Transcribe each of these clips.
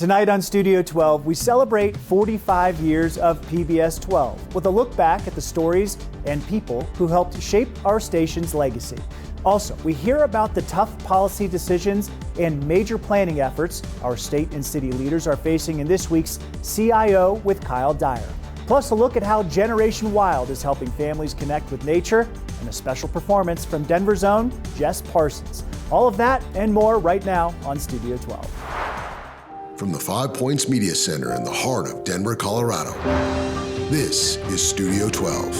Tonight on Studio 12, we celebrate 45 years of PBS 12 with a look back at the stories and people who helped shape our station's legacy. Also, we hear about the tough policy decisions and major planning efforts our state and city leaders are facing in this week's CIO with Kyle Dyer. Plus, a look at how Generation Wild is helping families connect with nature and a special performance from Denver's own Jess Parsons. All of that and more right now on Studio 12. From the Five Points Media Center in the heart of Denver, Colorado, this is Studio 12.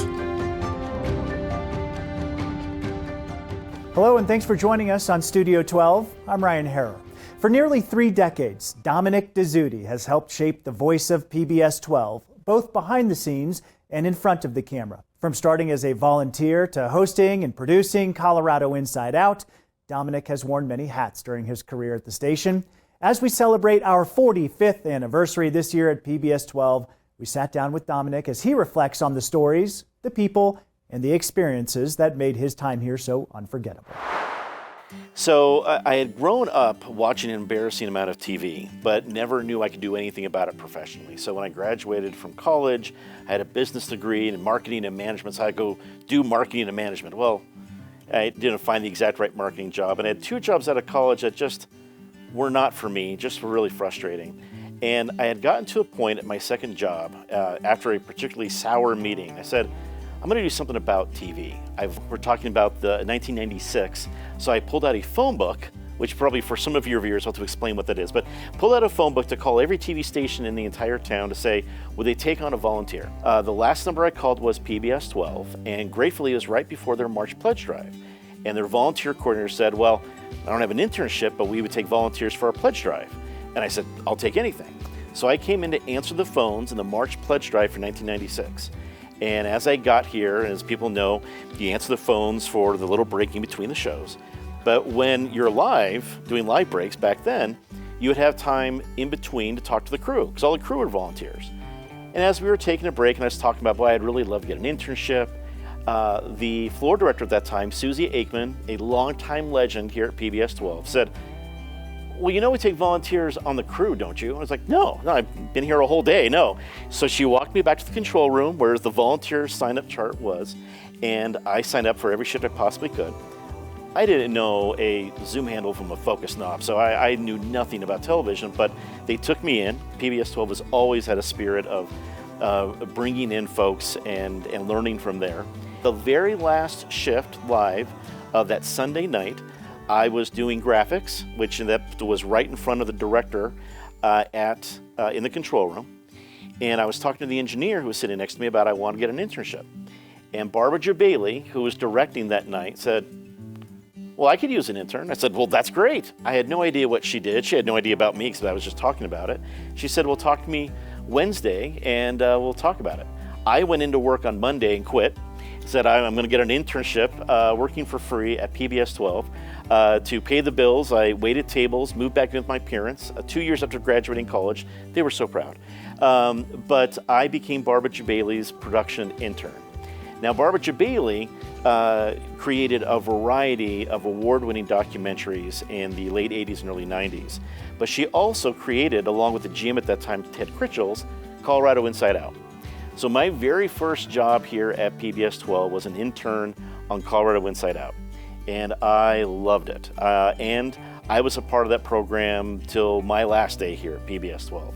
Hello and thanks for joining us on Studio 12. I'm Ryan Harrer. For nearly 3 decades, Dominic Dezzutti has helped shape the voice of PBS 12, both behind the scenes and in front of the camera. From starting as a volunteer to hosting and producing Colorado Inside Out, Dominic has worn many hats during his career at the station. As we celebrate our 45th anniversary this year at PBS 12, we sat down with Dominic as he reflects on the stories, the people, and the experiences that made his time here so unforgettable. So I had grown up watching an embarrassing amount of TV, but never knew I could do anything about it professionally. So when I graduated from college, I had a business degree in marketing and management, so I go do marketing and management. Well, I didn't find the exact right marketing job, and I had 2 jobs out of college that just were not for me, just were really frustrating. And I had gotten to a point at my second job, after a particularly sour meeting, I said, I'm going to do something about TV. We're talking about the 1996, so I pulled out a phone book, which probably for some of your viewers, I'll have to explain what that is, but pulled out a phone book to call every TV station in the entire town to say, would they take on a volunteer? The last number I called was PBS 12, and gratefully it was right before their March pledge drive. And their volunteer coordinator said, well, I don't have an internship, but we would take volunteers for our pledge drive. And I said, I'll take anything. So I came in to answer the phones in the March pledge drive for 1996. And as I got here, and as people know, you answer the phones for the little break in between the shows. But when you're live, doing live breaks back then, you would have time in between to talk to the crew, because all the crew were volunteers. And as we were taking a break and I was talking about, boy, I'd really love to get an internship, the floor director at that time, Susie Aikman, a longtime legend here at PBS 12, said, well, you know we take volunteers on the crew, don't you? I was like, no, I've been here a whole day, no. So she walked me back to the control room where the volunteer sign-up chart was, and I signed up for every shift I possibly could. I didn't know a zoom handle from a focus knob, so I knew nothing about television, but they took me in. PBS 12 has always had a spirit of bringing in folks and learning from there. The very last shift live of that Sunday night, I was doing graphics, which that was right in front of the director in the control room. And I was talking to the engineer who was sitting next to me about I want to get an internship. And Barbara J. Bailey, who was directing that night, said, well, I could use an intern. I said, well, that's great. I had no idea what she did. She had no idea about me because I was just talking about it. She said, well, talk to me Wednesday and we'll talk about it. I went into work on Monday and quit. Said I'm going to get an internship working for free at PBS 12 to pay the bills. I waited tables, moved back in with my parents 2 years after graduating college. They were so proud. But I became Barbara J. Bailey's production intern. Now, Barbara J. Bailey created a variety of award-winning documentaries in the late 80s and early 90s. But she also created, along with the GM at that time, Ted Critchell's, Colorado Inside Out. So my very first job here at PBS 12 was an intern on Colorado Inside Out, and I loved it. And I was a part of that program till my last day here at PBS 12.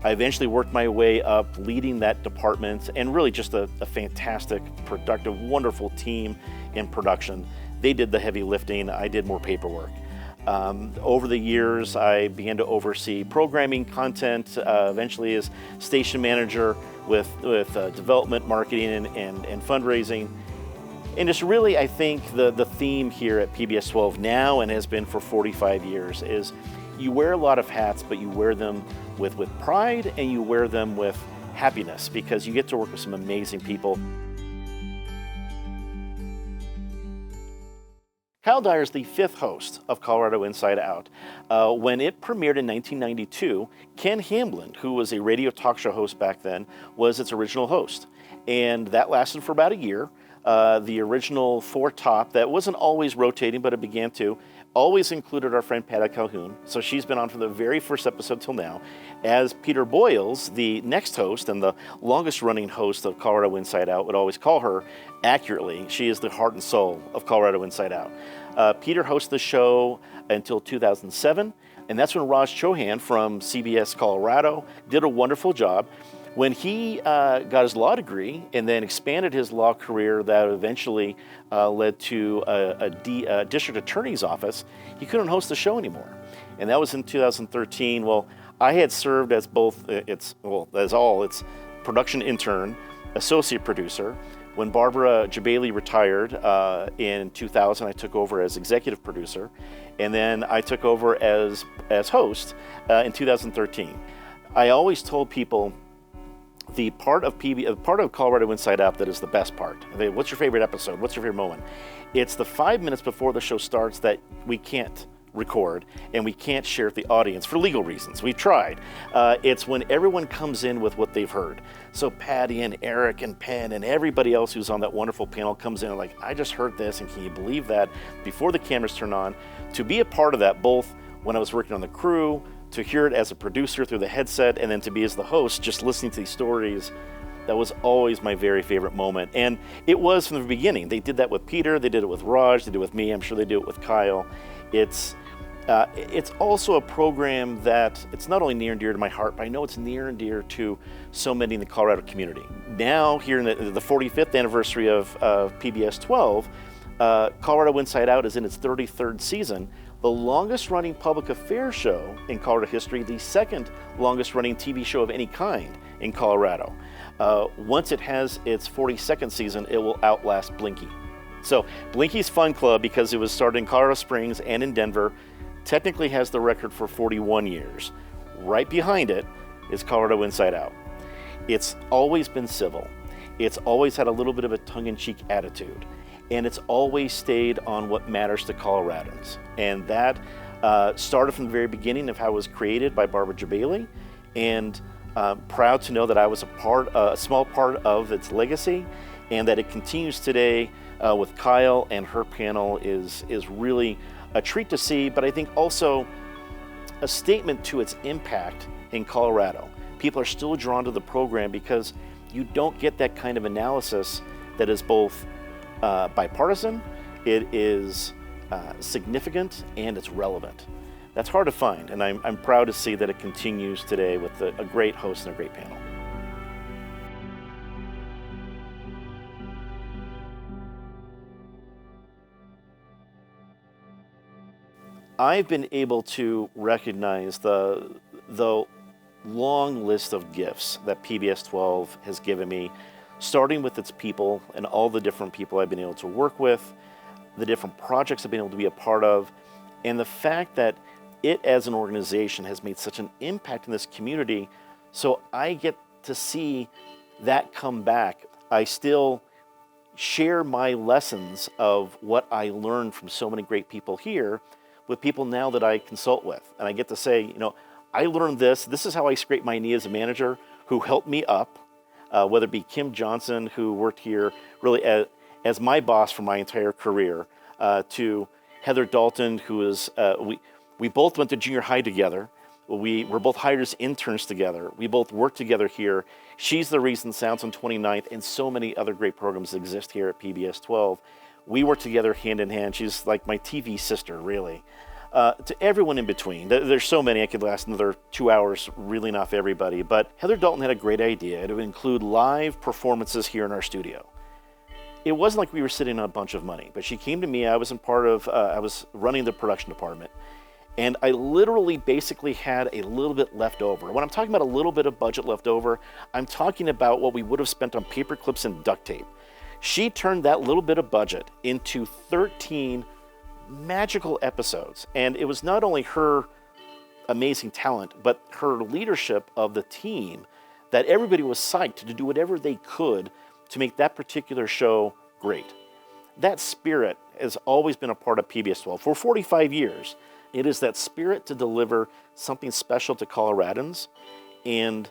I eventually worked my way up leading that department, and really just a fantastic, productive, wonderful team in production. They did the heavy lifting, I did more paperwork. Over the years, I began to oversee programming, content, eventually as station manager with development, marketing, and fundraising. And it's really, I think, the theme here at PBS 12 now and has been for 45 years is you wear a lot of hats, but you wear them with pride and you wear them with happiness because you get to work with some amazing people. Kyle Dyer is the 5th host of Colorado Inside Out. When it premiered in 1992, Ken Hamblin, who was a radio talk show host back then, was its original host. And that lasted for about a year. The original 4 top, that wasn't always rotating, but it began to, always included our friend Patty Calhoun. So she's been on from the very first episode till now. As Peter Boyles, the next host and the longest running host of Colorado Inside Out, would always call her accurately, she is the heart and soul of Colorado Inside Out. Peter hosted the show until 2007, and that's when Raj Chauhan from CBS Colorado did a wonderful job. When he got his law degree and then expanded his law career that eventually led to a district attorney's office, he couldn't host the show anymore. And that was in 2013. Well, I had served as both its production intern, associate producer. When Barbara Jabali retired in 2000, I took over as executive producer, and then I took over as host in 2013. I always told people the part of Colorado Inside Out that is the best part. What's your favorite episode? What's your favorite moment? It's the 5 minutes before the show starts that we can't record and we can't share with the audience for legal reasons. We've tried. It's when everyone comes in with what they've heard. So Patty and Eric and Penn and everybody else who's on that wonderful panel comes in and like, I just heard this, and can you believe that? Before the cameras turn on, to be a part of that, both when I was working on the crew, to hear it as a producer through the headset, and then to be as the host, just listening to these stories, that was always my very favorite moment. And it was from the beginning. They did that with Peter, they did it with Raj, they did it with me, I'm sure they do it with Kyle. It's also a program that it's not only near and dear to my heart, but I know it's near and dear to so many in the Colorado community. Now, here in the 45th anniversary of PBS12, Colorado Inside Out is in its 33rd season, the longest running public affairs show in Colorado history, the second longest running TV show of any kind in Colorado. Once it has its 42nd season, it will outlast Blinky. So Blinky's Fun Club, because it was started in Colorado Springs and in Denver, technically has the record for 41 years. Right behind it is Colorado Inside Out. It's always been civil. It's always had a little bit of a tongue-in-cheek attitude. And it's always stayed on what matters to Coloradans. And that started from the very beginning of how it was created by Barbara Jabali, and proud to know that I was a small part of its legacy, and that it continues today with Kyle and her panel is really a treat to see, but I think also a statement to its impact in Colorado. People are still drawn to the program because you don't get that kind of analysis that is both bipartisan, it is significant, and it's relevant. That's hard to find, and I'm proud to see that it continues today with a great host and a great panel. I've been able to recognize the long list of gifts that PBS12 has given me, starting with its people and all the different people I've been able to work with, the different projects I've been able to be a part of, and the fact that it as an organization has made such an impact in this community, so I get to see that come back. I still share my lessons of what I learned from so many great people here with people now that I consult with. And I get to say, I learned this is how I scraped my knee as a manager, who helped me up, whether it be Kim Johnson, who worked here really as my boss for my entire career, to Heather Dalton, who is, we both went to junior high together. We were both hired as interns together. We both worked together here. She's the reason Sounds on 29th and so many other great programs exist here at PBS12. We work together hand in hand. She's like my TV sister, really. To everyone in between. There's so many, I could last another 2 hours reeling off everybody, but Heather Dalton had a great idea. It would include live performances here in our studio. It wasn't like we were sitting on a bunch of money, but she came to me. I was running the production department, and I literally basically had a little bit left over. When I'm talking about a little bit of budget left over, I'm talking about what we would have spent on paper clips and duct tape. She turned that little bit of budget into 13 magical episodes. And it was not only her amazing talent, but her leadership of the team, that everybody was psyched to do whatever they could to make that particular show great. That spirit has always been a part of PBS12 for 45 years. It is that spirit to deliver something special to Coloradans and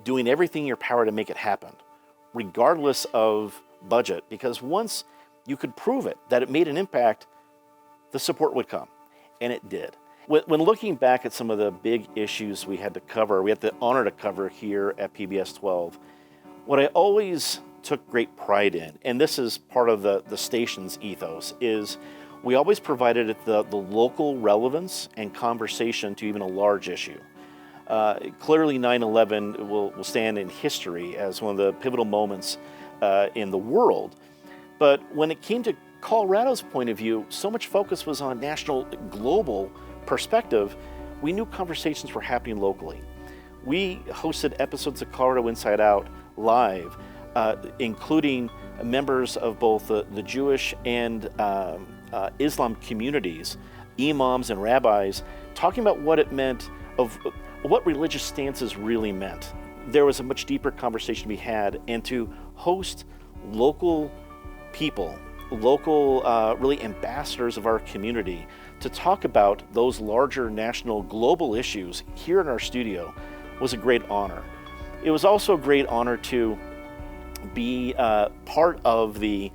doing everything in your power to make it happen, regardless of budget, because once you could prove it, that it made an impact, the support would come. and it did. When looking back at some of the big issues we had the honor to cover here at PBS12, what I always took great pride in, and this is part of the station's ethos, is we always provided the local relevance and conversation to even a large issue. Clearly 9/11 will stand in history as one of the pivotal moments in the world. But when it came to Colorado's point of view, so much focus was on a national, global perspective. We knew conversations were happening locally. We hosted episodes of Colorado Inside Out live, including members of both the Jewish and Islam communities, imams and rabbis, talking about what it meant, of what religious stances really meant. There was a much deeper conversation to be had, and to host local people, local really ambassadors of our community, to talk about those larger national global issues here in our studio was a great honor. It was also a great honor to be part of the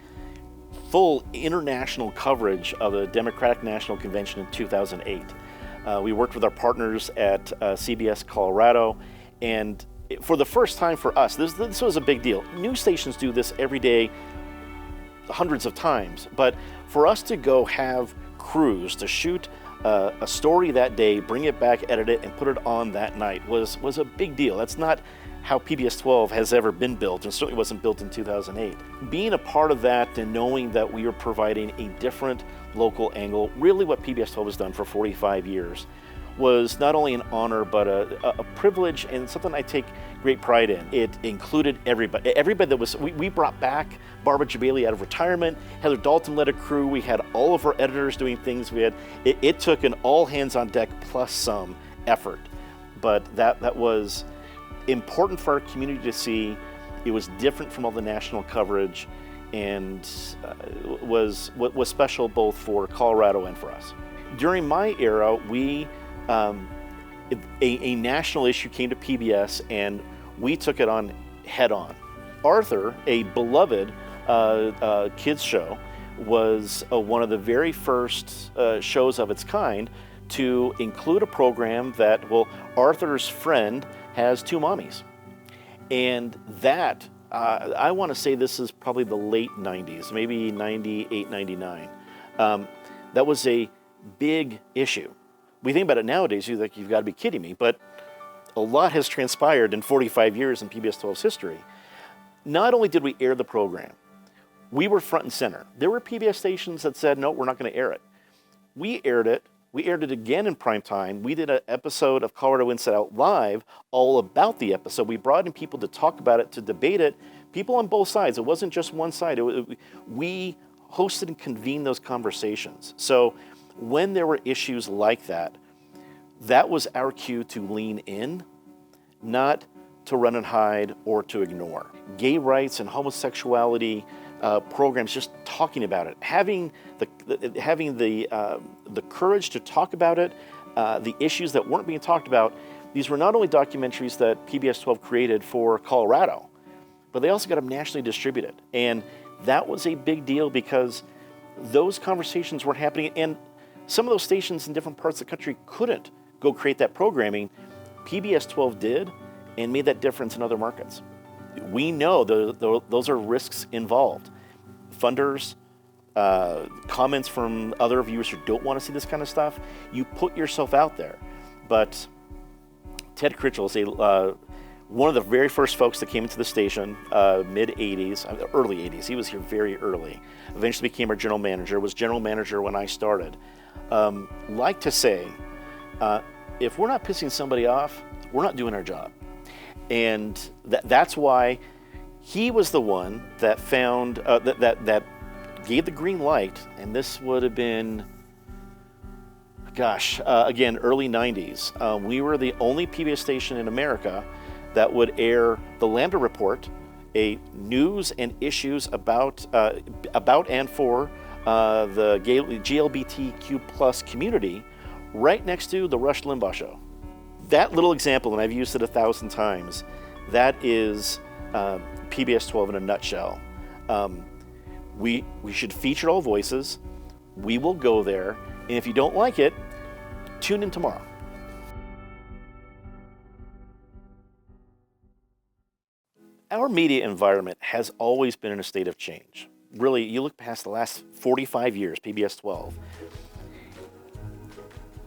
full international coverage of the Democratic National Convention in 2008. We worked with our partners at CBS Colorado, and for the first time for us, this was a big deal. News stations do this every day, hundreds of times, but for us to go have crews to shoot a story that day, bring it back, edit it, and put it on that night was a big deal. That's not how PBS12 has ever been built, and certainly wasn't built in 2008. Being a part of that and knowing that we are providing a different local angle, really what PBS12 has done for 45 years, was not only an honor, but a privilege, and something I take great pride in. It included everybody that was, we brought back Barbara Jabali out of retirement, Heather Dalton led a crew, we had all of our editors doing things, it took an all hands on deck plus some effort, but that was important for our community to see. It was different from all the national coverage, and was special both for Colorado and for us. During my era, a national issue came to PBS, and we took it on head on. Arthur, a beloved kids show, was one of the very first shows of its kind to include a program that, well, Arthur's friend has two mommies. And that, I want to say this is probably the late 90s, maybe 98, 99. That was a big issue. We think about it nowadays, you're like, you've got to be kidding me, but a lot has transpired in 45 years in PBS12's history. Not only did we air the program, we were front and center. There were PBS stations that said, no, we're not going to air it. We aired it. We aired it again in prime time. We did an episode of Colorado Inside Out live all about the episode. We brought in people to talk about it, to debate it, people on both sides. It wasn't just one side. We hosted and convened those conversations. So when there were issues like that, that was our cue to lean in, not to run and hide or to ignore. Gay rights and homosexuality programs, just talking about it, having the courage to talk about it, the issues that weren't being talked about. These were not only documentaries that PBS12 created for Colorado, but they also got them nationally distributed. And that was a big deal because those conversations weren't happening, and some of those stations in different parts of the country couldn't go create that programming. PBS12 did, and made that difference in other markets. We know those are risks involved. Funders, comments from other viewers who don't want to see this kind of stuff, you put yourself out there. But Ted Critchell is one of the very first folks that came into the station, mid-80s, early 80s. He was here very early. Eventually became our general manager, was general manager when I started. Like to say, if we're not pissing somebody off, we're not doing our job. And that's why he was the one that found, that gave the green light, and this would have been, again, early 90s. We were the only PBS station in America that would air the Lambda Report, a news and issues about and for the GLBTQ plus community, right next to the Rush Limbaugh Show. That little example, and I've used it 1,000 times, that is PBS12 in a nutshell. We should feature all voices. We will go there, and if you don't like it, tune in tomorrow. Our media environment has always been in a state of change. Really, you look past the last 45 years, PBS12.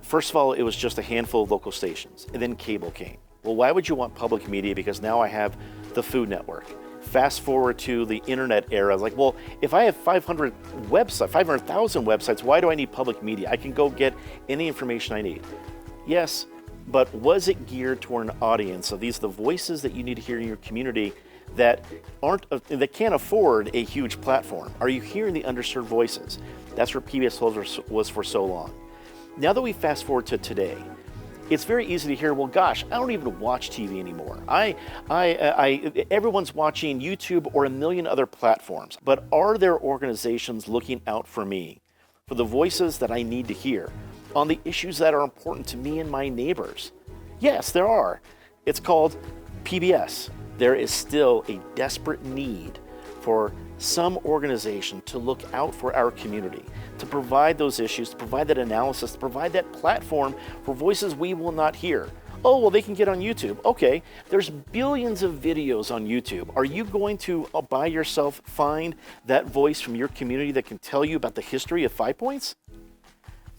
First of all, it was just a handful of local stations, and then cable came. Well, why would you want public media? Because now I have the Food Network. Fast forward to the internet era, I was like, well, if I have 500,000 websites, why do I need public media? I can go get any information I need. Yes, but was it geared toward an audience? So these are the voices that you need to hear in your community that can't afford a huge platform. Are you hearing the underserved voices? That's where PBS12 was for so long. Now that we fast forward to today, it's very easy to hear, well, gosh, I don't even watch TV anymore. Everyone's watching YouTube or a million other platforms. But are there organizations looking out for me, for the voices that I need to hear, on the issues that are important to me and my neighbors? Yes, there are. It's called PBS. There is still a desperate need for some organization to look out for our community, to provide those issues, to provide that analysis, to provide that platform for voices we will not hear. Oh, well, they can get on YouTube. Okay, there's billions of videos on YouTube. Are you going to, by yourself, find that voice from your community that can tell you about the history of 5 Points?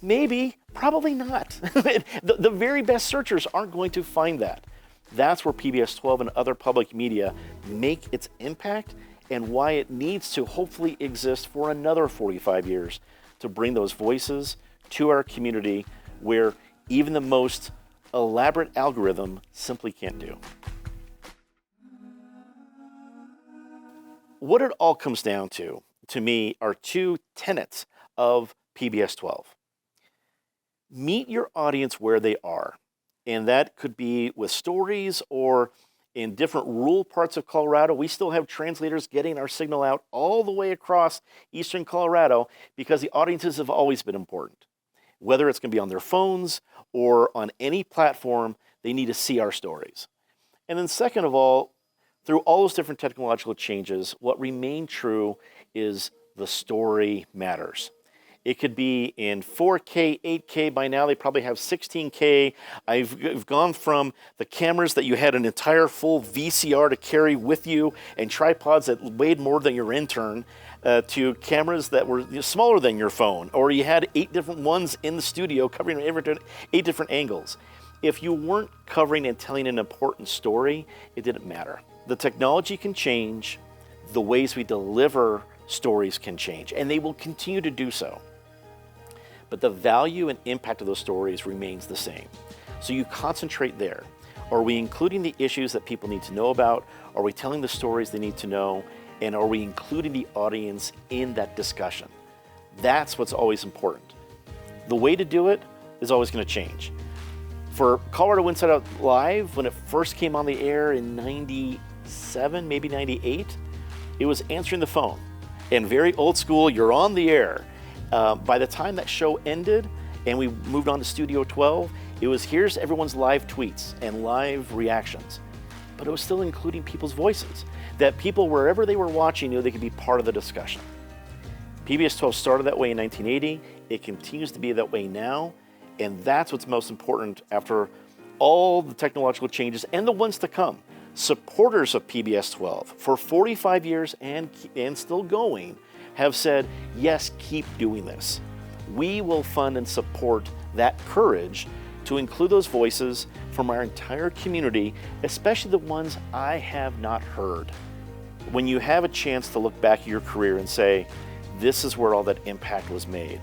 Maybe, probably not. The very best searchers aren't going to find that. That's where PBS12 and other public media make its impact, and why it needs to hopefully exist for another 45 years to bring those voices to our community where even the most elaborate algorithm simply can't do. What it all comes down to me, are two tenets of PBS12. Meet your audience where they are. And that could be with stories, or in different rural parts of Colorado. We still have translators getting our signal out all the way across eastern Colorado because the audiences have always been important. Whether it's going to be on their phones or on any platform, they need to see our stories. And then second of all, through all those different technological changes, what remained true is the story matters. It could be in 4K, 8K. By now, they probably have 16K. I've gone from the cameras that you had an entire full VCR to carry with you and tripods that weighed more than your intern, to cameras that were smaller than your phone, or you had 8 different ones in the studio covering 8 different angles. If you weren't covering and telling an important story, it didn't matter. The technology can change. The ways we deliver stories can change, and they will continue to do so. But the value and impact of those stories remains the same. So you concentrate there. Are we including the issues that people need to know about? Are we telling the stories they need to know? And are we including the audience in that discussion? That's what's always important. The way to do it is always going to change. For Colorado Inside Out Live, when it first came on the air in 97, maybe 98, it was answering the phone. And very old school, you're on the air. By the time that show ended and we moved on to Studio 12, it was here's everyone's live tweets and live reactions. But it was still including people's voices, that people, wherever they were watching, knew they could be part of the discussion. PBS12 started that way in 1980. It continues to be that way now. And that's what's most important after all the technological changes and the ones to come. Supporters of PBS12 for 45 years and still going have said, yes, keep doing this. We will fund and support that courage to include those voices from our entire community, especially the ones I have not heard. When you have a chance to look back at your career and say, this is where all that impact was made,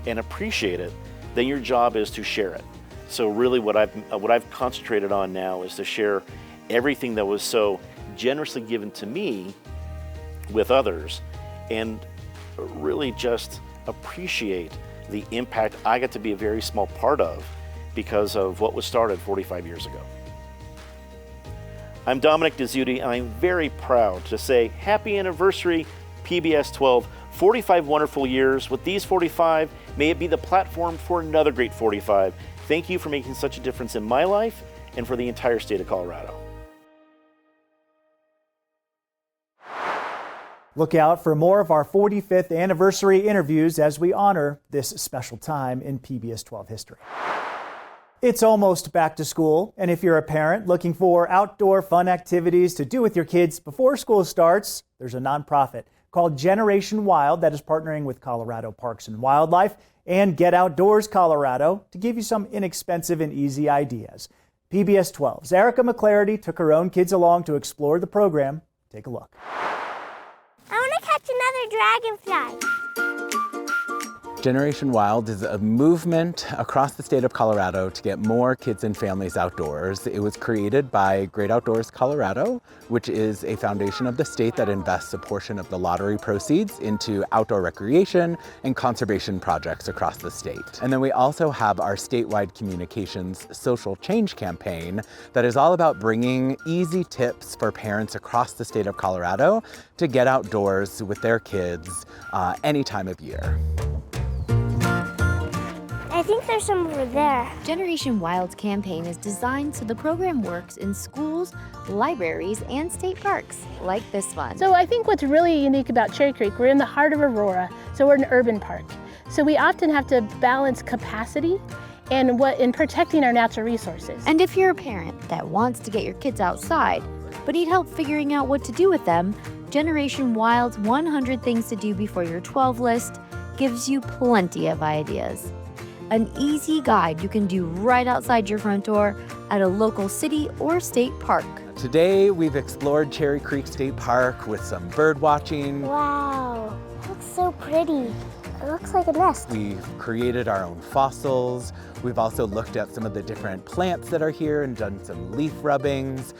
and appreciate it, then your job is to share it. So really what I've concentrated on now is to share everything that was so generously given to me with others, and really just appreciate the impact I got to be a very small part of because of what was started 45 years ago. I'm Dominic Dezzutti, and I'm very proud to say happy anniversary, PBS12. 45 wonderful years. With these 45, may it be the platform for another great 45. Thank you for making such a difference in my life and for the entire state of Colorado. Look out for more of our 45th anniversary interviews as we honor this special time in PBS 12 history. It's almost back to school, and if you're a parent looking for outdoor fun activities to do with your kids before school starts, there's a nonprofit called Generation Wild that is partnering with Colorado Parks and Wildlife and Get Outdoors Colorado to give you some inexpensive and easy ideas. PBS 12's Erica McClarity took her own kids along to explore the program. Take a look. I want to catch another dragonfly. Generation Wild is a movement across the state of Colorado to get more kids and families outdoors. It was created by Great Outdoors Colorado, which is a foundation of the state that invests a portion of the lottery proceeds into outdoor recreation and conservation projects across the state. And then we also have our statewide communications social change campaign that is all about bringing easy tips for parents across the state of Colorado to get outdoors with their kids any time of year. I think there's some over there. Generation Wild's campaign is designed so the program works in schools, libraries, and state parks, like this one. So I think what's really unique about Cherry Creek, we're in the heart of Aurora, so we're an urban park. So we often have to balance capacity and in protecting our natural resources. And if you're a parent that wants to get your kids outside, but need help figuring out what to do with them, Generation Wild's 100 Things to Do Before You're 12 list gives you plenty of ideas. An easy guide you can do right outside your front door at a local city or state park. Today we've explored Cherry Creek State Park with some bird watching. Wow, it looks so pretty. It looks like a nest. We've created our own fossils. We've also looked at some of the different plants that are here and done some leaf rubbings.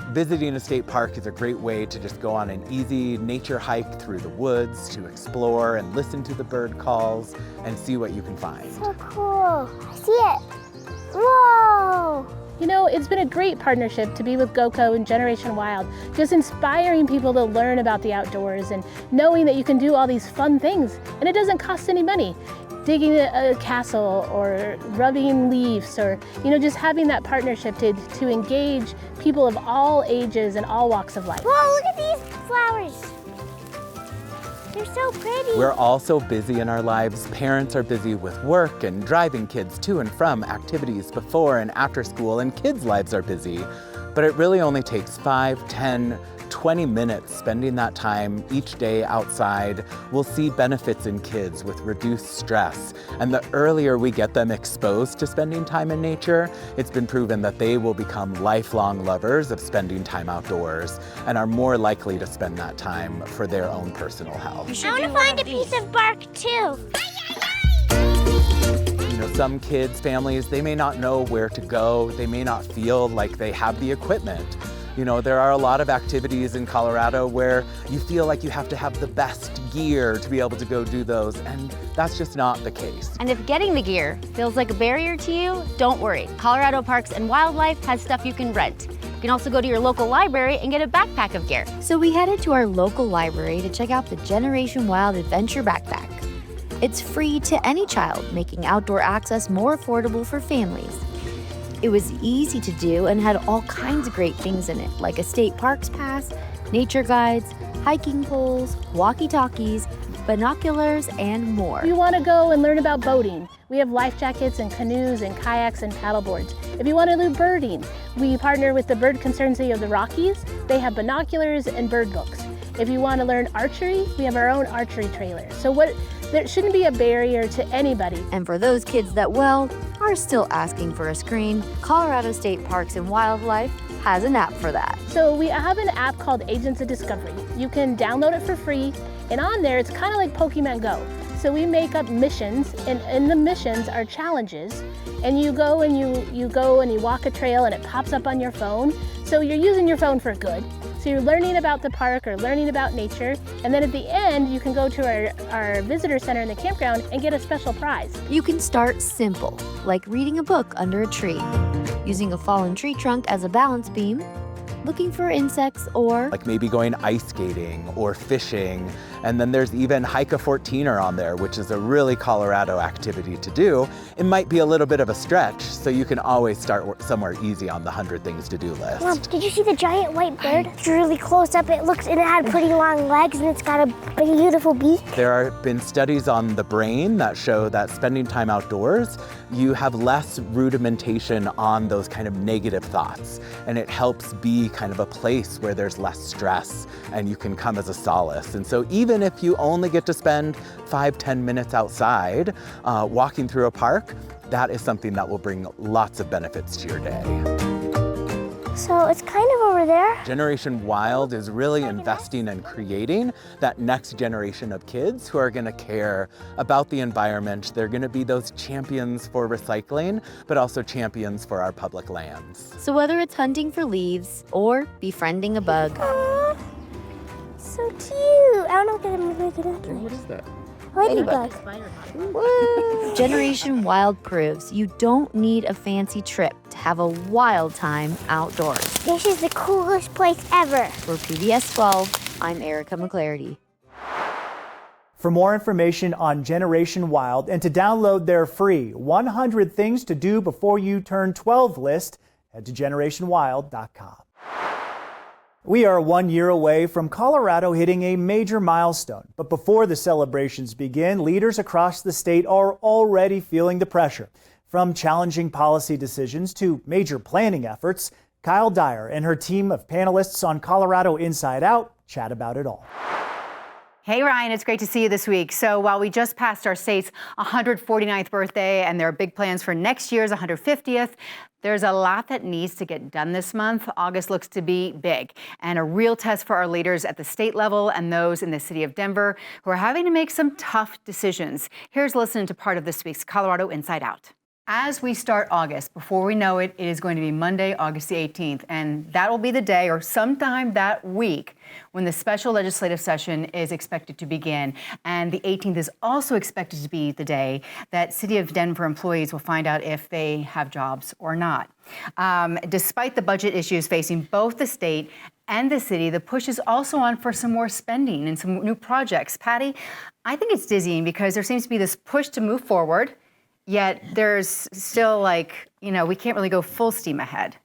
Visiting a state park is a great way to just go on an easy nature hike through the woods to explore and listen to the bird calls and see what you can find. So cool. I see it. Whoa! You know, it's been a great partnership to be with GoCo and Generation Wild, just inspiring people to learn about the outdoors and knowing that you can do all these fun things and it doesn't cost any money. Digging a castle or rubbing leaves or, just having that partnership to engage people of all ages and all walks of life. Whoa, look at these flowers. They're so pretty. We're all so busy in our lives. Parents are busy with work and driving kids to and from activities before and after school, and kids' lives are busy. But it really only takes 5, 10, 20 minutes spending that time each day outside. We'll see benefits in kids with reduced stress. And the earlier we get them exposed to spending time in nature, it's been proven that they will become lifelong lovers of spending time outdoors and are more likely to spend that time for their own personal health. I want to find a piece of bark too. Some kids, families, they may not know where to go. They may not feel like they have the equipment. There are a lot of activities in Colorado where you feel like you have to have the best gear to be able to go do those, and that's just not the case. And if getting the gear feels like a barrier to you, don't worry. Colorado Parks and Wildlife has stuff you can rent. You can also go to your local library and get a backpack of gear. So we headed to our local library to check out the Generation Wild Adventure Backpack. It's free to any child, making outdoor access more affordable for families. It was easy to do and had all kinds of great things in it, like a state parks pass, nature guides, hiking poles, walkie-talkies, binoculars, and more. If you want to go and learn about boating, we have life jackets and canoes and kayaks and paddleboards. If you want to do birding, we partner with the Bird Conservancy of the Rockies. They have binoculars and bird books. If you want to learn archery, we have our own archery trailer. There shouldn't be a barrier to anybody. And for those kids that, are still asking for a screen, Colorado State Parks and Wildlife has an app for that. So we have an app called Agents of Discovery. You can download it for free, and on there it's kind of like Pokemon Go. So we make up missions, and in the missions are challenges, and you go and you walk a trail and it pops up on your phone. So you're using your phone for good. So you're learning about the park or learning about nature, and then at the end you can go to our visitor center in the campground and get a special prize. You can start simple, like reading a book under a tree, using a fallen tree trunk as a balance beam, looking for insects or like maybe going ice skating or fishing. And then there's even hike a 14er on there, which is a really Colorado activity to do. It might be a little bit of a stretch, so you can always start somewhere easy on the 100 things to do list. Mom, did you see the giant white bird? It's really close up. It looks, and it had pretty long legs, and it's got a beautiful beak. There have been studies on the brain that show that spending time outdoors, you have less rudimentation on those kind of negative thoughts, and it helps be kind of a place where there's less stress and you can come as a solace. And so even if you only get to spend 5-10 minutes outside walking through a park, that is something that will bring lots of benefits to your day. So it's kind of over there. Generation Wild is really investing and creating that next generation of kids who are going to care about the environment. They're going to be those champions for recycling, but also champions for our public lands. so whether it's hunting for leaves or befriending a bug, Aww, so cute. I don't know what I'm making up. What is that? Ladybug. Generation Wild proves you don't need a fancy trip to have a wild time outdoors. This is the coolest place ever. For PBS 12, I'm Erica McClarity. For more information on Generation Wild and to download their free 100 Things to Do Before You Turn 12 list, head to generationwild.com. We are 1 year away from Colorado hitting a major milestone. But before the celebrations begin, leaders across the state are already feeling the pressure. From challenging policy decisions to major planning efforts, Kyle Dyer and her team of panelists on Colorado Inside Out chat about it all. Hey, Ryan, it's great to see you this week. So while we just passed our state's 149th birthday and there are big plans for next year's 150th, there's a lot that needs to get done this month. August looks to be big and a real test for our leaders at the state level and those in the city of Denver who are having to make some tough decisions. Here's listening to part of this week's Colorado Inside Out. As we start August, before we know it, it is going to be Monday, August the 18th, and that will be the day or sometime that week when the special legislative session is expected to begin. And the 18th is also expected to be the day that City of Denver employees will find out if they have jobs or not. Despite the budget issues facing both the state and the city, the push is also on for some more spending and some new projects. Patty, I think it's dizzying because there seems to be this push to move forward, yet there's still we can't really go full steam ahead.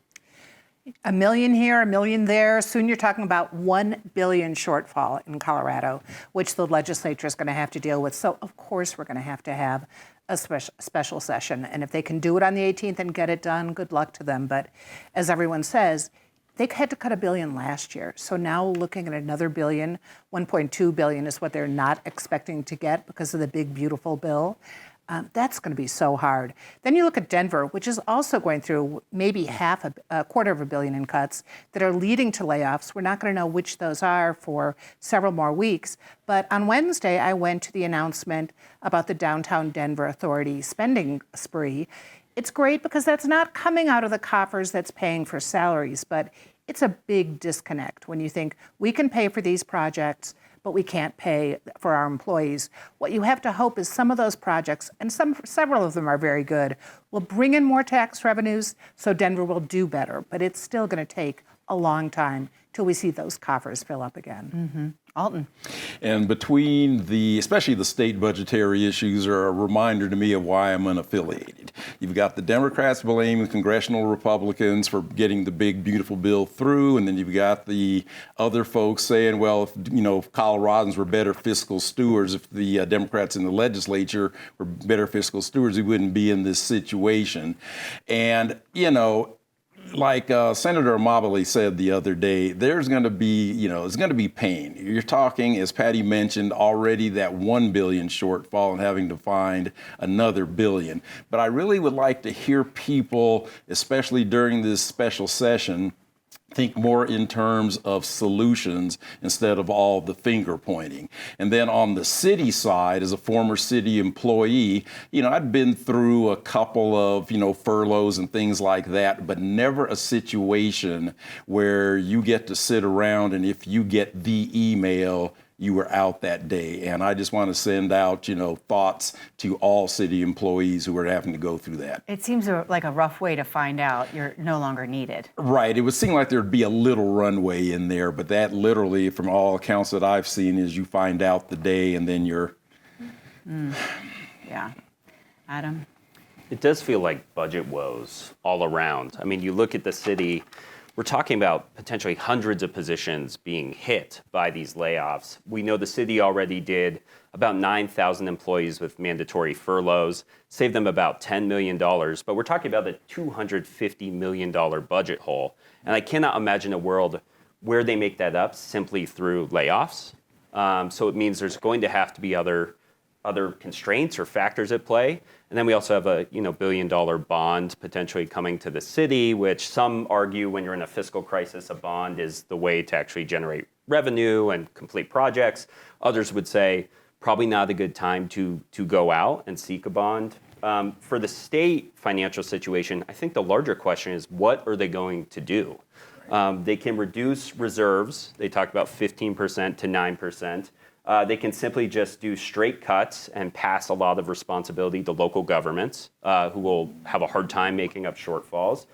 $1 million here, $1 million there. Soon you're talking about $1 billion shortfall in Colorado, which the legislature is going to have to deal with. So, of course, we're going to have a special session. And if they can do it on the 18th and get it done, good luck to them. But as everyone says, they had to cut $1 billion last year. So now looking at another $1 billion, $1.2 billion is what they're not expecting to get because of the big, beautiful bill. That's going to be so hard. Then you look at Denver, which is also going through maybe a quarter of $1 billion in cuts that are leading to layoffs. We're not going to know which those are for several more weeks. But on Wednesday, I went to the announcement about the Downtown Denver Authority spending spree. It's great because that's not coming out of the coffers that's paying for salaries, but it's a big disconnect when you think we can pay for these projects, but we can't pay for our employees. What you have to hope is some of those projects, and several of them are very good, will bring in more tax revenues so Denver will do better. But it's still going to take a long time till we see those coffers fill up again. Mm-hmm. Alton. And between especially the state budgetary issues are a reminder to me of why I'm unaffiliated. You've got the Democrats blaming congressional Republicans for getting the big, beautiful bill through. And then you've got the other folks saying, well, if Coloradans were better fiscal stewards, if the Democrats in the legislature were better fiscal stewards, we wouldn't be in this situation. And, like Senator Mobley said the other day, there's going to be, it's going to be pain. You're talking, as Patty mentioned, already that $1 billion shortfall and having to find another $1 billion. But I really would like to hear people, especially during this special session, think more in terms of solutions instead of all the finger pointing. And then on the city side, as a former city employee, I'd been through a couple of, furloughs and things like that, but never a situation where you get to sit around and if you get the email, you were out that day. And I just want to send out, thoughts to all city employees who are having to go through that. It seems like a rough way to find out you're no longer needed. Right. It would seem like there'd be a little runway in there, but that literally, from all accounts that I've seen, is you find out the day and then you're... Yeah. Adam? It does feel like budget woes all around. I mean, you look at the city, we're talking about potentially hundreds of positions being hit by these layoffs. We know the city already did about 9,000 employees with mandatory furloughs, saved them about $10 million, but we're talking about a $250 million budget hole. And I cannot imagine a world where they make that up simply through layoffs. So it means there's going to have to be other constraints or factors at play. And then we also have a $1 billion bond potentially coming to the city, which some argue when you're in a fiscal crisis, a bond is the way to actually generate revenue and complete projects. Others would say probably not a good time to go out and seek a bond. For the state financial situation, I think the larger question is, what are they going to do? They can reduce reserves. They talked about 15% to 9%. They can simply just do straight cuts and pass a lot of responsibility to local governments who will have a hard time making up shortfalls.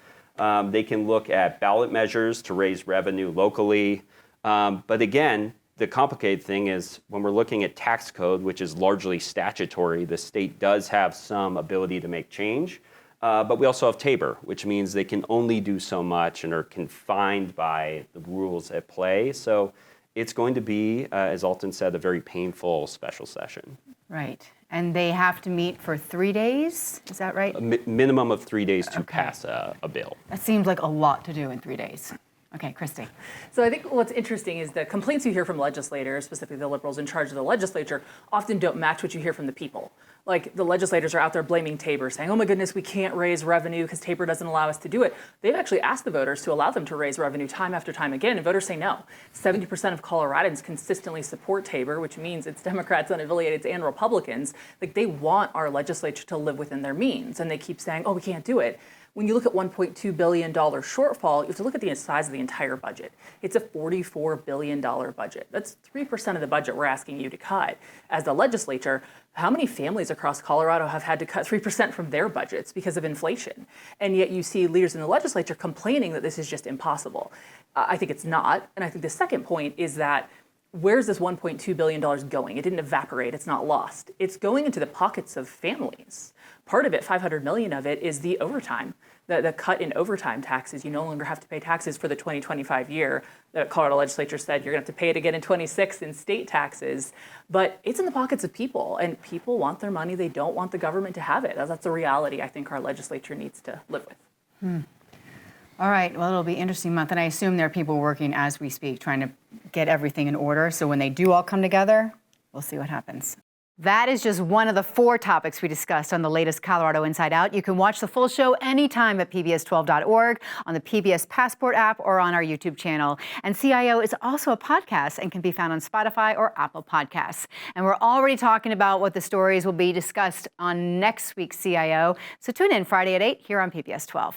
They can look at ballot measures to raise revenue locally. But again, the complicated thing is when we're looking at tax code, which is largely statutory, the state does have some ability to make change. But we also have Tabor, which means they can only do so much and are confined by the rules at play. So it's going to be, as Alton said, a very painful special session. Right. And they have to meet for 3 days? Is that right? A minimum of 3 days to pass a bill. That seems like a lot to do in 3 days. Okay, Christy. So I think what's interesting is the complaints you hear from legislators, specifically the liberals in charge of the legislature, often don't match what you hear from the people. Like the legislators are out there blaming Tabor, saying, oh my goodness, we can't raise revenue because Tabor doesn't allow us to do it. They've actually asked the voters to allow them to raise revenue time after time again, and voters say no. 70% of Coloradans consistently support Tabor, which means it's Democrats, unaffiliated, and Republicans. Like they want our legislature to live within their means, and they keep saying, oh, we can't do it. When you look at $1.2 billion shortfall, you have to look at the size of the entire budget. It's a $44 billion budget. That's 3% of the budget we're asking you to cut. As the legislature, how many families across Colorado have had to cut 3% from their budgets because of inflation? And yet you see leaders in the legislature complaining that this is just impossible. I think it's not. And I think the second point is that where's this $1.2 billion going? It didn't evaporate. It's not lost. It's going into the pockets of families. Part of it, $500 million of it, is the overtime, the cut in overtime taxes. You no longer have to pay taxes for the 2025 year. The Colorado legislature said you're going to have to pay it again in 26 in state taxes. But it's in the pockets of people, and people want their money. They don't want the government to have it. That's a reality I think our legislature needs to live with. All right, well, it'll be an interesting month, and I assume there are people working as we speak, trying to get everything in order. So when they do all come together, we'll see what happens. That is just one of the 4 topics we discussed on the latest Colorado Inside Out. You can watch the full show anytime at PBS12.org, on the PBS Passport app, or on our YouTube channel. And CIO is also a podcast and can be found on Spotify or Apple Podcasts. And we're already talking about what the stories will be discussed on next week's CIO. So tune in Friday at 8 here on PBS12.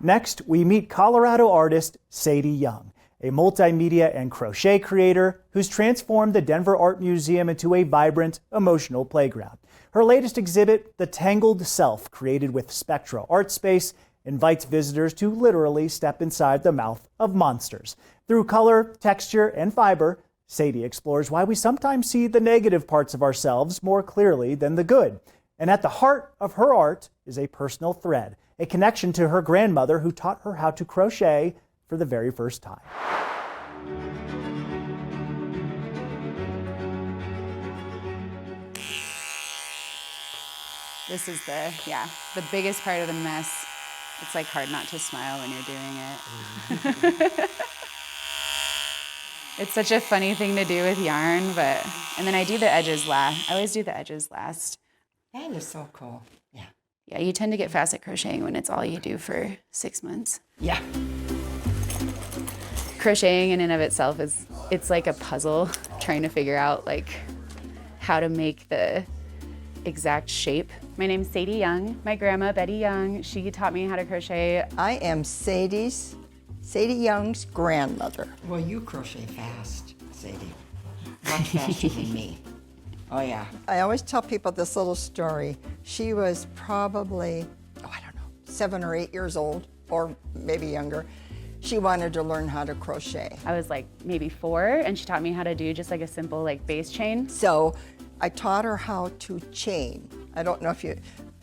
Next, we meet Colorado artist Sadie Young, a multimedia and crochet creator who's transformed the Denver Art Museum into a vibrant, emotional playground. Her latest exhibit, The Tangled Self, created with Spectra Art Space, invites visitors to literally step inside the mouth of monsters. Through color, texture, and fiber, Sadie explores why we sometimes see the negative parts of ourselves more clearly than the good. And at the heart of her art is a personal thread, a connection to her grandmother who taught her how to crochet for the very first time. This is the biggest part of the mess. It's like hard not to smile when you're doing it. It's such a funny thing to do with yarn, and then I do the edges last. I always do the edges last. That is so cool. Yeah. Yeah, you tend to get fast at crocheting when it's all you do for 6 months. Yeah. Crocheting in and of itself it's like a puzzle, trying to figure out like how to make the exact shape. My name's Sadie Young. My grandma, Betty Young, she taught me how to crochet. I am Sadie Young's grandmother. Well, you crochet fast, Sadie. lot faster than me. Oh, yeah. I always tell people this little story. She was probably, 7 or 8 years old, or maybe younger. She wanted to learn how to crochet. I was like maybe 4, and she taught me how to do just like a simple like base chain. So I taught her how to chain. I don't know if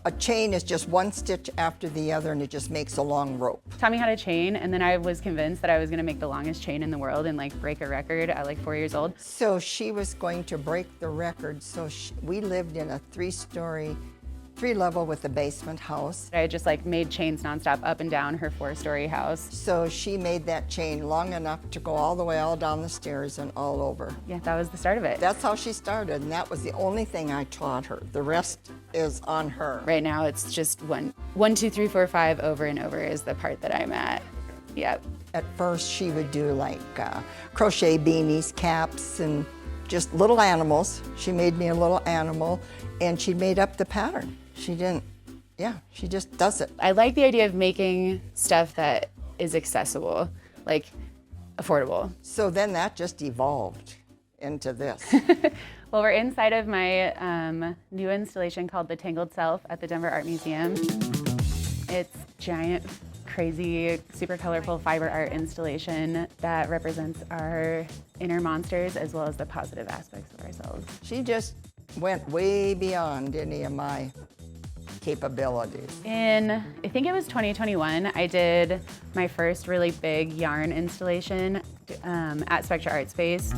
a chain is just one stitch after the other, and it just makes a long rope. Taught me how to chain, and then I was convinced that I was gonna make the longest chain in the world and like break a record at like 4 years old. So she was going to break the record. So we lived in a 3-level with a basement house. I just like made chains nonstop up and down her 4-story house. So she made that chain long enough to go all the way all down the stairs and all over. Yeah, that was the start of it. That's how she started, and that was the only thing I taught her. The rest is on her. Right now it's just 1, 2, 3, 4, 5 over and over is the part that I'm at. Yep. At first she would do like crochet beanies, caps, and just little animals. She made me a little animal, and she made up the pattern. She just does it. I like the idea of making stuff that is accessible, like affordable. So then that just evolved into this. Well, we're inside of my new installation called The Tangled Self at the Denver Art Museum. It's giant, crazy, super colorful fiber art installation that represents our inner monsters as well as the positive aspects of ourselves. She just went way beyond any of my capabilities. I think it was 2021, I did my first really big yarn installation at Spectra Art Space.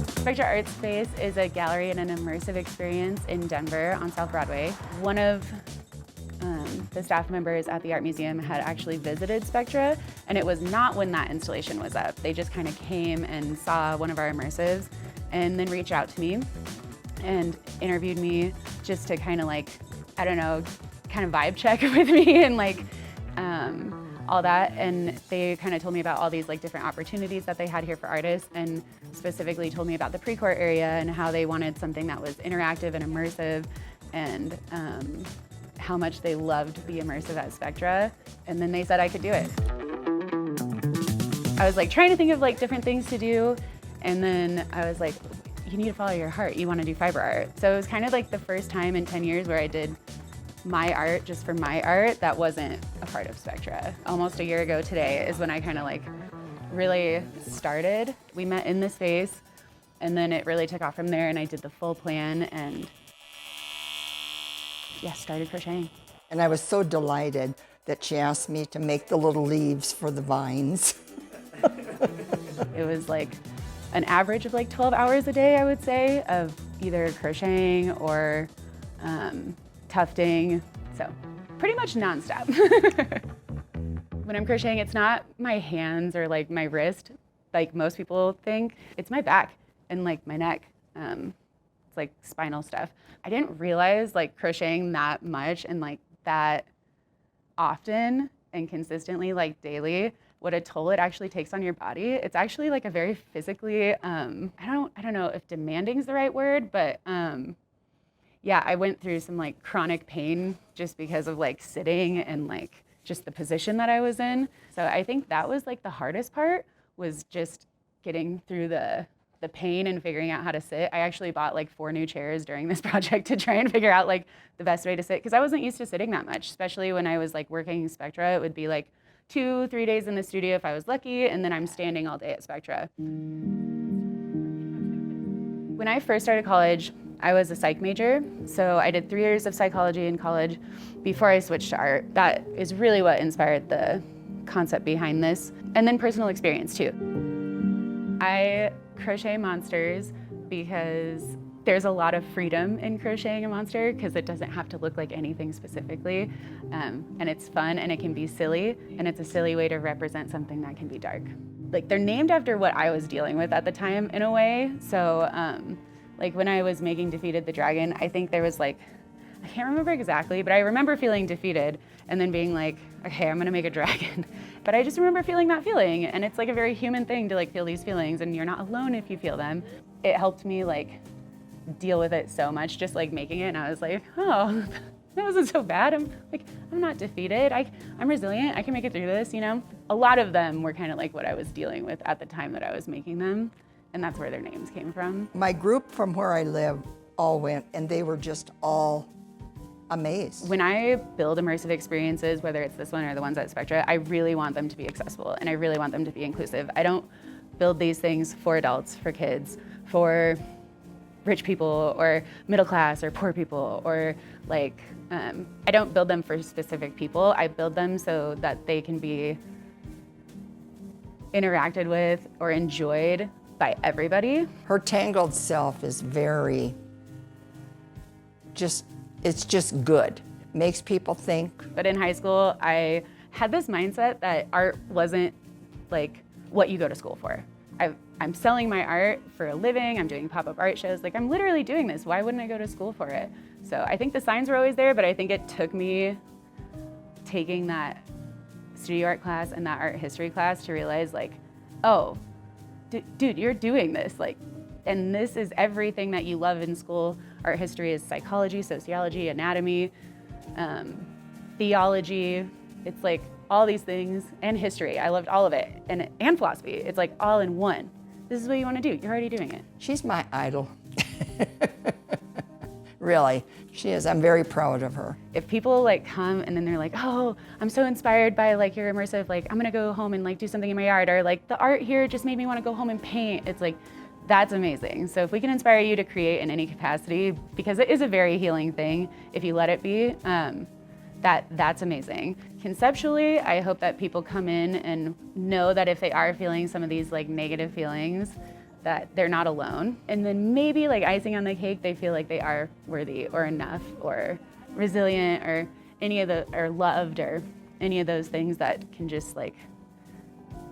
Spectra Art Space is a gallery and an immersive experience in Denver on South Broadway. One of the staff members at the art museum had actually visited Spectra, and it was not when that installation was up. They just kind of came and saw one of our immersives and then reached out to me and interviewed me just to kind of like, I don't know, kind of vibe check with me and like all that. And they kind of told me about all these like different opportunities that they had here for artists, and specifically told me about the pre-court area and how they wanted something that was interactive and immersive, and how much they loved the immersive at Spectra. And then they said I could do it. I was like trying to think of like different things to do, and then I was like, you need to follow your heart. You want to do fiber art. So it was kind of like the first time in 10 years where I did my art just for my art that wasn't a part of Spectra. Almost a year ago today is when I kind of like really started. We met in the space, and then it really took off from there, and I did the full plan and started crocheting. And I was so delighted that she asked me to make the little leaves for the vines. It was like an average of like 12 hours a day, I would say, of either crocheting or tufting. So pretty much nonstop. When I'm crocheting, it's not my hands or like my wrist, like most people think. It's my back and like my neck. It's like spinal stuff. I didn't realize like crocheting that much and like that often and consistently, like daily, what a toll it actually takes on your body. It's actually like a very physically, I don't know if demanding is the right word, but yeah, I went through some like chronic pain just because of like sitting and like just the position that I was in. So I think that was like the hardest part, was just getting through the pain and figuring out how to sit. I actually bought like 4 new chairs during this project to try and figure out like the best way to sit, because I wasn't used to sitting that much, especially when I was like working Spectra. It would be like 2-3 days in the studio if I was lucky, and then I'm standing all day at Spectra. When I first started college, I was a psych major, so I did 3 years of psychology in college before I switched to art. That is really what inspired the concept behind this, and then personal experience too. I crochet monsters because there's a lot of freedom in crocheting a monster, because it doesn't have to look like anything specifically, and it's fun and it can be silly, and it's a silly way to represent something that can be dark. Like, they're named after what I was dealing with at the time in a way. So like when I was making Defeated the Dragon, I think there was like, I can't remember exactly, but I remember feeling defeated and then being like, okay, I'm gonna make a dragon. But I just remember feeling that feeling, and it's like a very human thing to like feel these feelings, and you're not alone if you feel them. It helped me like deal with it so much, just like making it, and I was like, oh, that wasn't so bad. I'm not defeated. I'm resilient. I can make it through this, you know? A lot of them were kind of like what I was dealing with at the time that I was making them. and that's where their names came from. My group from where I live all went, and they were just all amazed. When I build immersive experiences, whether it's this one or the ones at Spectra, I really want them to be accessible and I really want them to be inclusive. I don't build these things for adults, for kids, for rich people or middle class or poor people, or like, I don't build them for specific people. I build them so that they can be interacted with or enjoyed by everybody. Her tangled self is very, it's just good. It makes people think. But in high school, I had this mindset that art wasn't like what you go to school for. I'm selling my art for a living, I'm doing pop-up art shows, like I'm literally doing this, why wouldn't I go to school for it? So I think the signs were always there, but I think it took me taking that studio art class and that art history class to realize like, oh, dude, you're doing this, like, and this is everything that you love in school. Art history is psychology, sociology, anatomy, theology. It's like all these things, and history. I loved all of it, and philosophy. It's like all in one. This is what you want to do. You're already doing it. She's my idol. Really, she is. I'm very proud of her. If people like come and then they're like, oh, I'm so inspired by like your immersive, like I'm gonna go home and like do something in my yard, or like the art here just made me want to go home and paint. It's like, that's amazing. So if we can inspire you to create in any capacity, because it is a very healing thing if you let it be, that's amazing. Conceptually, I hope that people come in and know that if they are feeling some of these like negative feelings, that they're not alone. And then maybe like icing on the cake, they feel like they are worthy or enough or resilient or or loved or any of those things that can just like,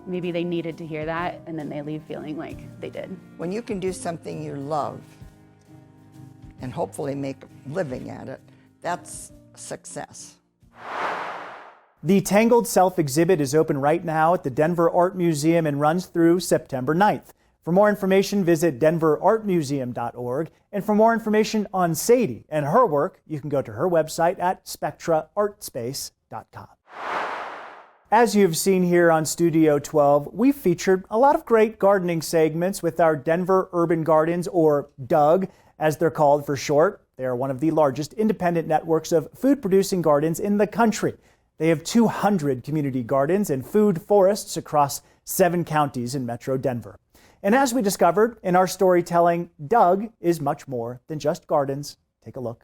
maybe they needed to hear that and then they leave feeling like they did. When you can do something you love and hopefully make a living at it, that's success. The Tangled Self exhibit is open right now at the Denver Art Museum and runs through September 9th. For more information, visit denverartmuseum.org. And for more information on Sadie and her work, you can go to her website at spectraartspace.com. As you've seen here on Studio 12, we've featured a lot of great gardening segments with our Denver Urban Gardens, or DUG, as they're called for short. They are one of the largest independent networks of food-producing gardens in the country. They have 200 community gardens and food forests across 7 counties in Metro Denver. And as we discovered in our storytelling, DUG is much more than just gardens. Take a look.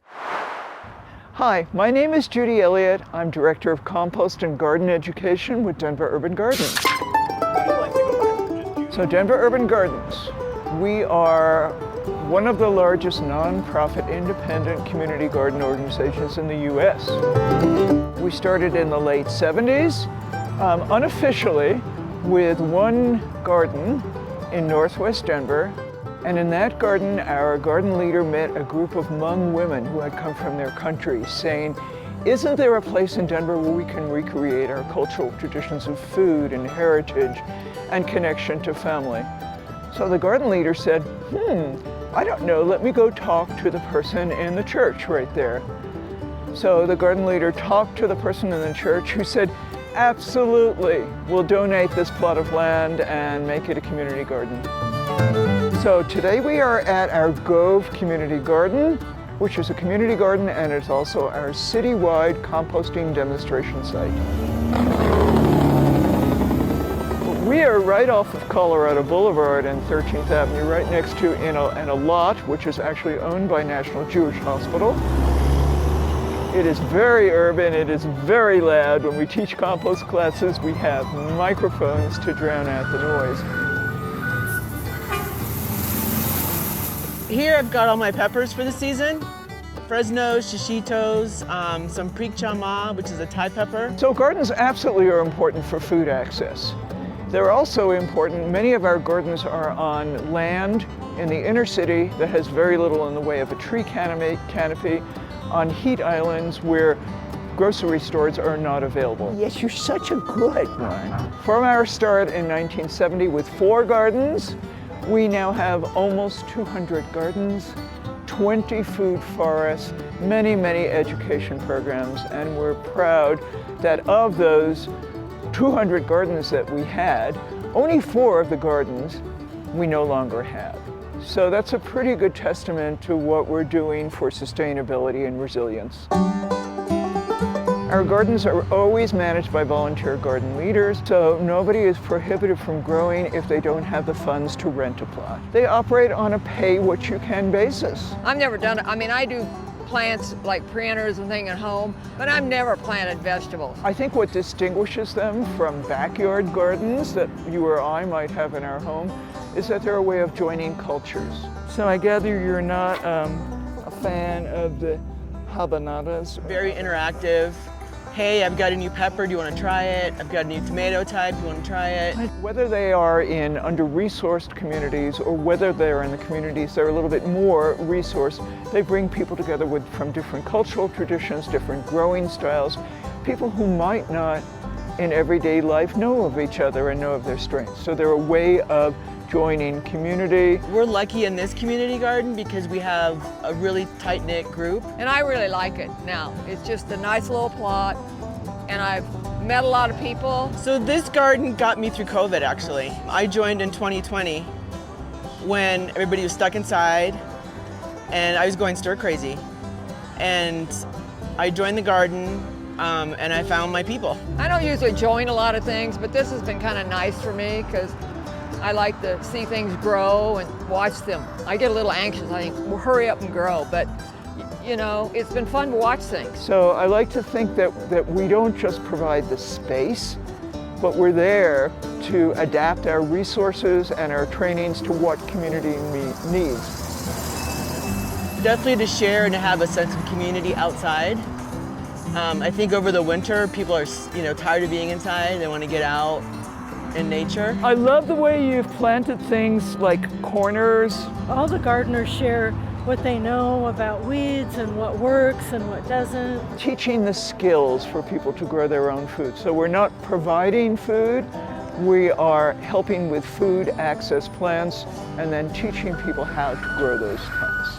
Hi, my name is Judy Elliott. I'm Director of Compost and Garden Education with Denver Urban Gardens. So Denver Urban Gardens, we are one of the largest nonprofit independent community garden organizations in the U.S. We started in the late 70s, unofficially, with one garden in Northwest Denver. And in that garden, our garden leader met a group of Hmong women who had come from their country saying, isn't there a place in Denver where we can recreate our cultural traditions of food and heritage and connection to family? So the garden leader said, I don't know, let me go talk to the person in the church right there. So the garden leader talked to the person in the church who said, absolutely, we'll donate this plot of land and make it a community garden. So today we are at our Gove Community Garden, which is a community garden and it's also our citywide composting demonstration site. We are right off of Colorado Boulevard and 13th Avenue, right next to in a lot which is actually owned by National Jewish Hospital. It is very urban, it is very loud. When we teach compost classes, we have microphones to drown out the noise. Here I've got all my peppers for the season. Fresnos, shishitos, some Preek Chama, which is a Thai pepper. So gardens absolutely are important for food access. They're also important, many of our gardens are on land in the inner city that has very little in the way of a tree canopy, on heat islands where grocery stores are not available. Yes, you're such a good one. From our start in 1970 with 4 gardens, we now have almost 200 gardens, 20 food forests, many, many education programs, and we're proud that of those 200 gardens that we had, only 4 of the gardens we no longer have. So that's a pretty good testament to what we're doing for sustainability and resilience. Our gardens are always managed by volunteer garden leaders, so nobody is prohibited from growing if they don't have the funds to rent a plot. They operate on a pay-what-you-can basis. I've never done it. I mean, I do plants like pruners and things at home, but I've never planted vegetables. I think what distinguishes them from backyard gardens that you or I might have in our home is that they're a way of joining cultures. So I gather you're not a fan of the habanadas? Very interactive. Hey, I've got a new pepper, do you want to try it? I've got a new tomato type, do you want to try it? Whether they are in under-resourced communities or whether they're in the communities that are a little bit more resourced, they bring people together from different cultural traditions, different growing styles, people who might not in everyday life know of each other and know of their strengths. So they're a way of joining community. We're lucky in this community garden because we have a really tight-knit group. And I really like it now. It's just a nice little plot, and I've met a lot of people. So this garden got me through COVID, actually. I joined in 2020 when everybody was stuck inside and I was going stir crazy. And I joined the garden and I found my people. I don't usually join a lot of things, but this has been kind of nice for me because I like to see things grow and watch them. I get a little anxious. I think, well, hurry up and grow. But, you know, it's been fun to watch things. So I like to think that we don't just provide the space, but we're there to adapt our resources and our trainings to what community needs. Definitely to share and to have a sense of community outside. I think over the winter, people are, tired of being inside. They want to get out in nature. I love the way you've planted things like corners. All the gardeners share what they know about weeds and what works and what doesn't. Teaching the skills for people to grow their own food. So we're not providing food, we are helping with food access plans and then teaching people how to grow those plants.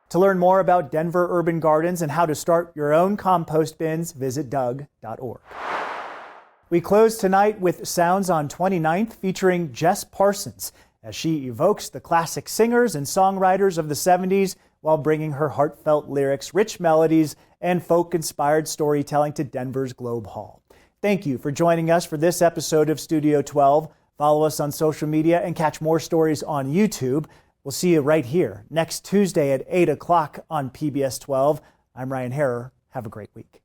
To learn more about Denver urban gardens and how to start your own compost bins, visit doug.org. We close tonight with Sounds on 29th featuring Jess Parsons as she evokes the classic singers and songwriters of the 70s while bringing her heartfelt lyrics, rich melodies, and folk-inspired storytelling to Denver's Globe Hall. Thank you for joining us for this episode of Studio 12. Follow us on social media and catch more stories on YouTube. We'll see you right here next Tuesday at 8 o'clock on PBS 12. I'm Ryan Harrer. Have a great week.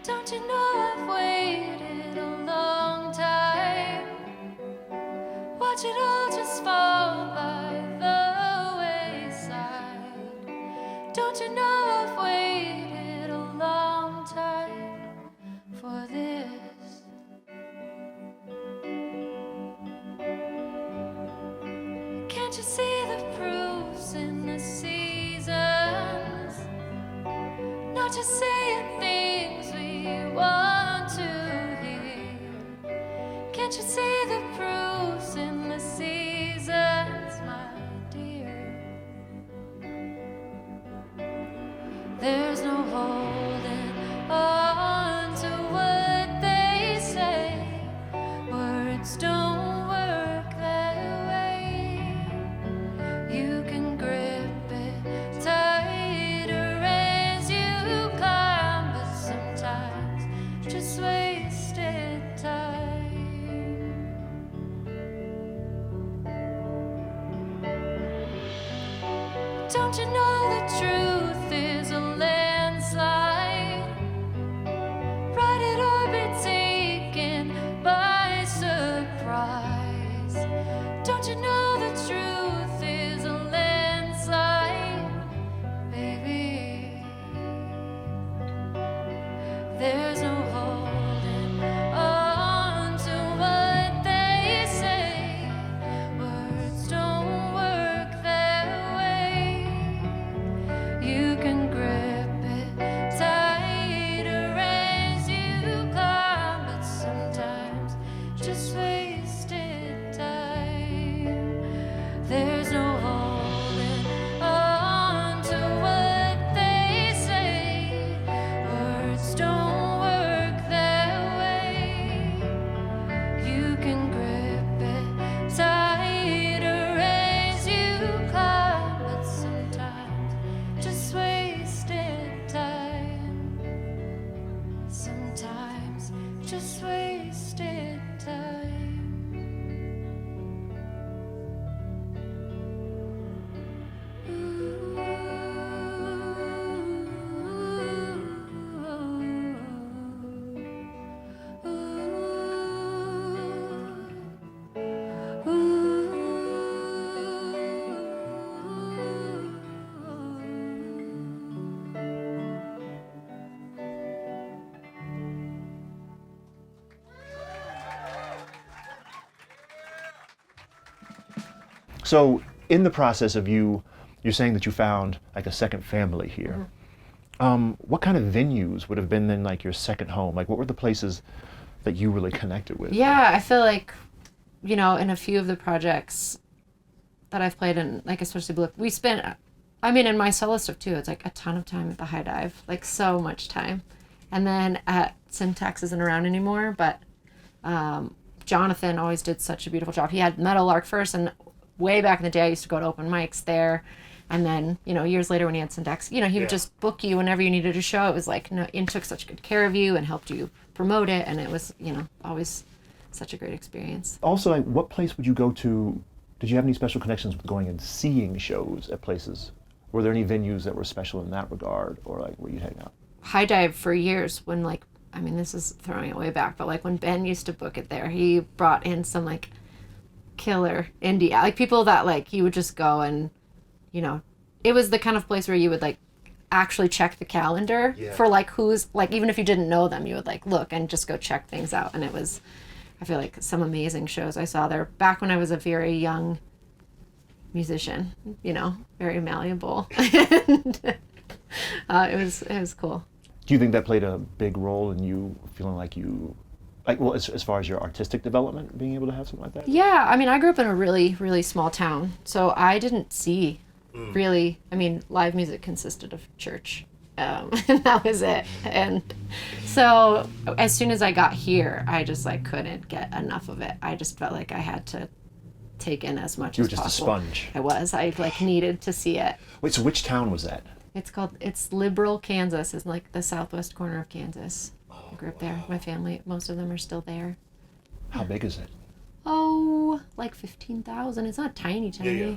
Don't you know I've waited a long time? Watch it all just fall by the wayside. Don't you know I've waited a long time for this? Can't you see the proofs in the seasons? Not just saying things we want to hear. Can't you see the proofs in the seasons, my dear? There's no holding on to what they say. Words don't work that way. You can grip it tighter as you climb, but sometimes just wasted time. Don't you know the truth is a landslide? Right at or be taken by surprise. Don't you know the truth is a landslide, baby? There's no holding on to what they say. Words don't So in the process of you're saying that you found like a second family here. What kind of venues would have been then like your second home? Like what were the places that you really connected with? Yeah, I feel like, in a few of the projects that I've played in, like especially Blue, we spent, in my solo stuff too, it's like a ton of time at the High Dive, like so much time. And then at Syntax isn't around anymore, but Jonathan always did such a beautiful job. He had Meadowlark first, and way back in the day I used to go to open mics there. And then, years later when he had Syntax, he would just book you whenever you needed a show. It was like, and took such good care of you and helped you promote it. And it was, always such a great experience. Also, like, what place would you go to? Did you have any special connections with going and seeing shows at places? Were there any venues that were special in that regard, or like where you hang out? High Dive for years when this is throwing it way back, but like when Ben used to book it there, he brought in some like killer indie, like people that like you would just go and, it was the kind of place where you would like actually check the calendar for like who's like, even if you didn't know them, you would like look and just go check things out. And it was, I feel like some amazing shows I saw there back when I was a very young musician, very malleable. And it was cool. Do you think that played a big role in you feeling like as far as your artistic development, being able to have something like that? Yeah, I grew up in a really, really small town, so I didn't see really, live music consisted of church, and that was it. And so as soon as I got here, I just like couldn't get enough of it. I just felt like I had to take in as much as possible. You were just a sponge. I was. I like needed to see it. Wait, so which town was that? It's Liberal, Kansas, is like the southwest corner of Kansas. I grew up there. My family, most of them are still there. How big is it? Oh, like 15,000. It's not tiny,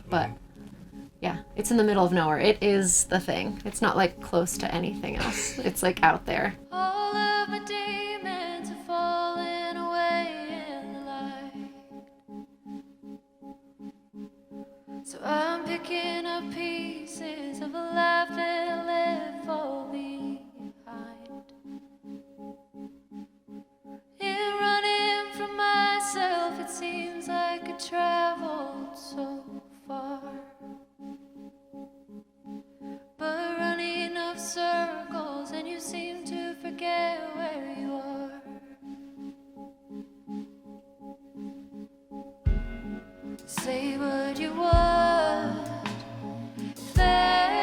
but yeah, it's in the middle of nowhere. It is the thing. It's not like close to anything else. It's like out there. All of my demons are falling away in the light. So I'm picking up pieces of a life that I left fall behind. In running from myself, it seems like I traveled so far. But running of circles, and you seem to forget where you are. Say what you want. There